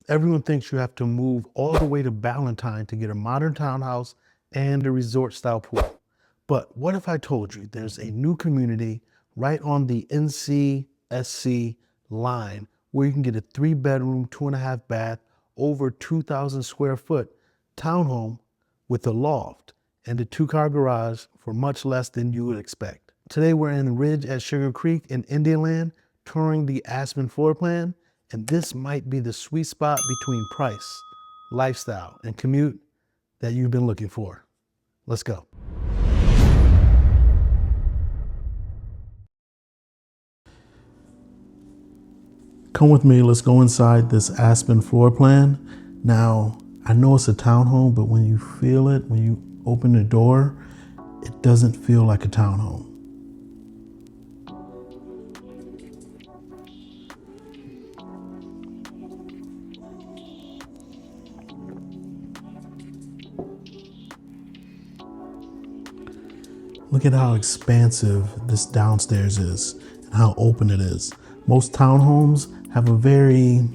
Everyone thinks you have to move all the way to Ballantyne to get a modern townhouse and a resort style pool. But what if I told you there's a new community right on the NCSC line where you can get a 3-bedroom, 2.5 bath, over 2,000 square foot townhome with a loft and a 2-car garage for much less than you would expect. Today we're in Ridge at Sugar Creek in Indianland, touring the Aspen floor plan, and this might be the sweet spot between price, lifestyle, and commute that you've been looking for. Let's go. Come with me, let's go inside this Aspen floor plan. Now, I know it's a townhome, but when you feel it, when you open the door, it doesn't feel like a townhome. Look at how expansive this downstairs is and how open it is. Most townhomes have a very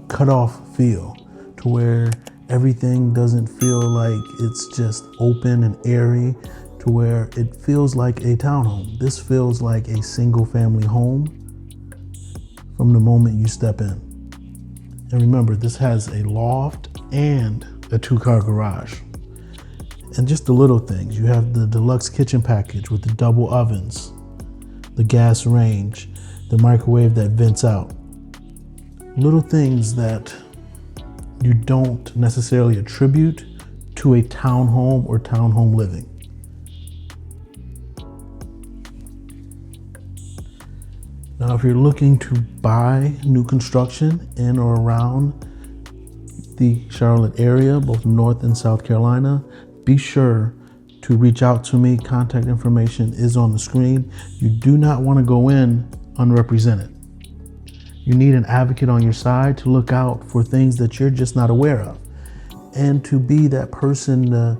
cut off feel to where everything doesn't feel like it's just open and airy, to where it feels like a townhome. This feels like a single family home from the moment you step in. And remember, this has a loft and a 2-car garage. And just the little things. You have the deluxe kitchen package with the double ovens, the gas range, the microwave that vents out. Little things that you don't necessarily attribute to a townhome or townhome living. Now, if you're looking to buy new construction in or around the Charlotte area, both North and South Carolina, be sure to reach out to me. Contact information is on the screen. You do not want to go in unrepresented. You need an advocate on your side to look out for things that you're just not aware of, and to be that person to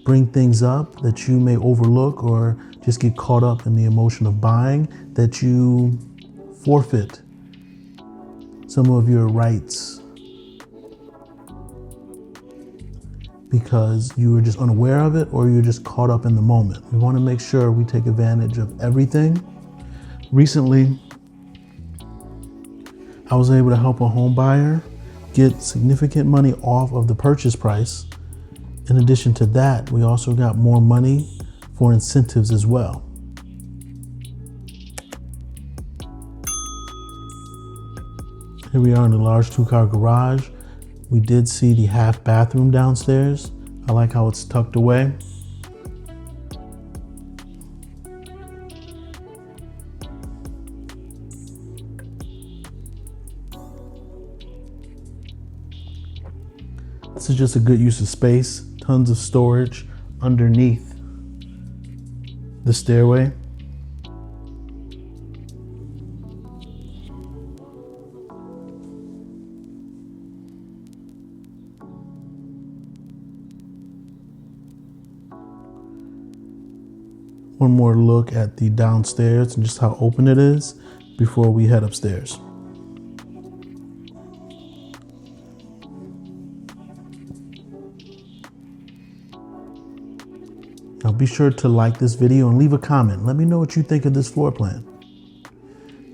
bring things up that you may overlook or just get caught up in the emotion of buying, that you forfeit some of your rights because you were just unaware of it or you're just caught up in the moment. We want to make sure we take advantage of everything. Recently, I was able to help a home buyer get significant money off of the purchase price. In addition to that, we also got more money for incentives as well. Here we are in the large 2-car garage. We did see the half bathroom downstairs. I like how it's tucked away. This is just a good use of space. Tons of storage underneath the stairway. One more look at the downstairs and just how open it is before we head upstairs. Now be sure to like this video and leave a comment. Let me know what you think of this floor plan.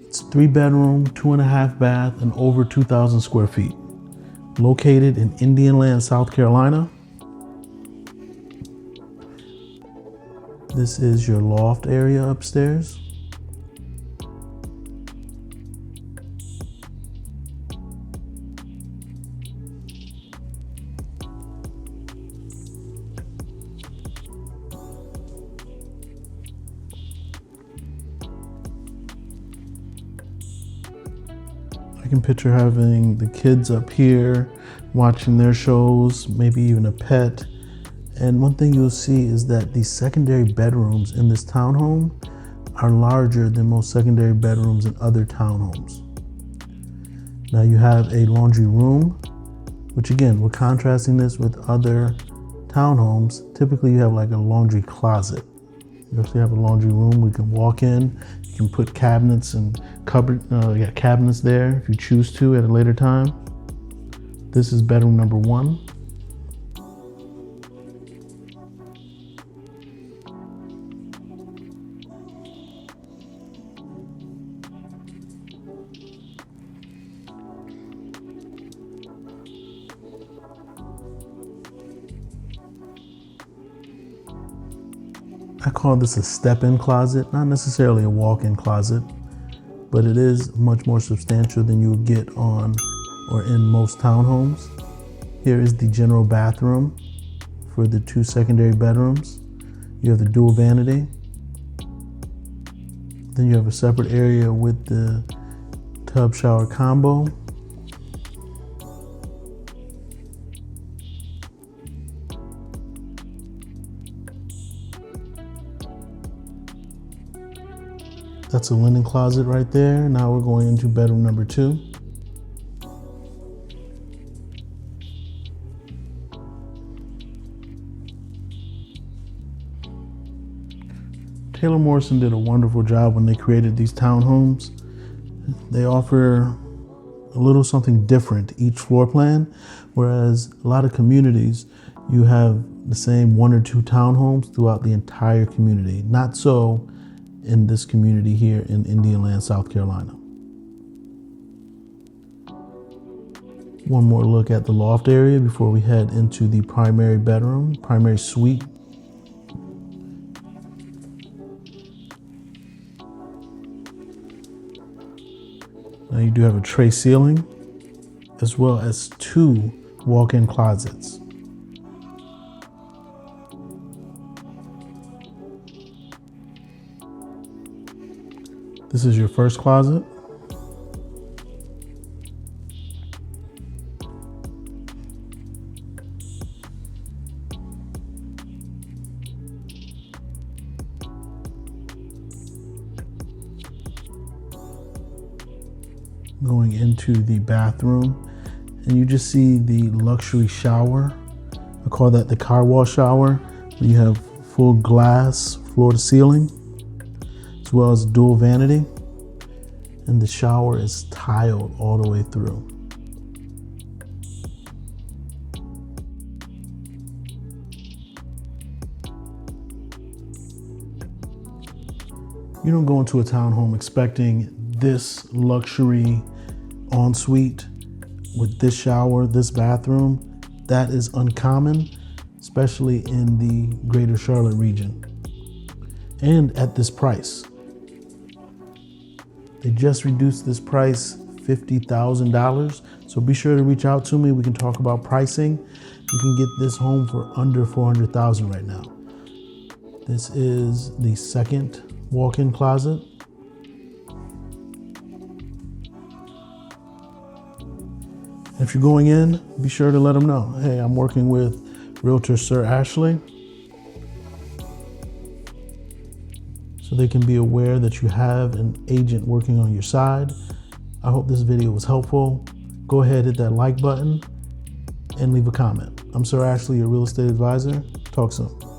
It's 3-bedroom, 2.5 bath, and over 2,000 square feet. Located in Indianland, South Carolina. This is your loft area upstairs. I can picture having the kids up here watching their shows, maybe even a pet. And one thing you'll see is that the secondary bedrooms in this townhome are larger than most secondary bedrooms in other townhomes. Now you have a laundry room, which again, we're contrasting this with other townhomes. Typically you have like a laundry closet, You actually have a laundry room. We can walk in. You can put cabinets and cabinets there if you choose to at a later time. This is bedroom number 1. I call this a step-in closet, not necessarily a walk-in closet, but it is much more substantial than you would get on or in most townhomes. Here is the general bathroom for the 2 secondary bedrooms. You have the dual vanity. Then you have a separate area with the tub shower combo. That's a linen closet right there. Now we're going into bedroom number 2. Taylor Morrison did a wonderful job when they created these townhomes. They offer a little something different each floor plan, whereas a lot of communities, you have the same 1 or 2 townhomes throughout the entire community. Not so in this community here in Indianland, South Carolina. One more look at the loft area before we head into the primary bedroom, primary suite. Now you do have a tray ceiling as well as 2 walk-in closets. This is your first closet. Going into the bathroom, and you just see the luxury shower. I call that the car wash shower. You have full glass floor to ceiling, as well as dual vanity, and the shower is tiled all the way through. You don't go into a townhome expecting this luxury ensuite with this shower, this bathroom. That is uncommon, especially in the greater Charlotte region, and at this price. They just reduced this price $50,000. So be sure to reach out to me. We can talk about pricing. You can get this home for under $400,000 right now. This is the second walk-in closet. If you're going in, be sure to let them know, hey, I'm working with Realtor Sir Ashley. So they can be aware that you have an agent working on your side. I hope this video was helpful. Go ahead, hit that like button and leave a comment. I'm Sir Ashley, your real estate advisor. Talk soon.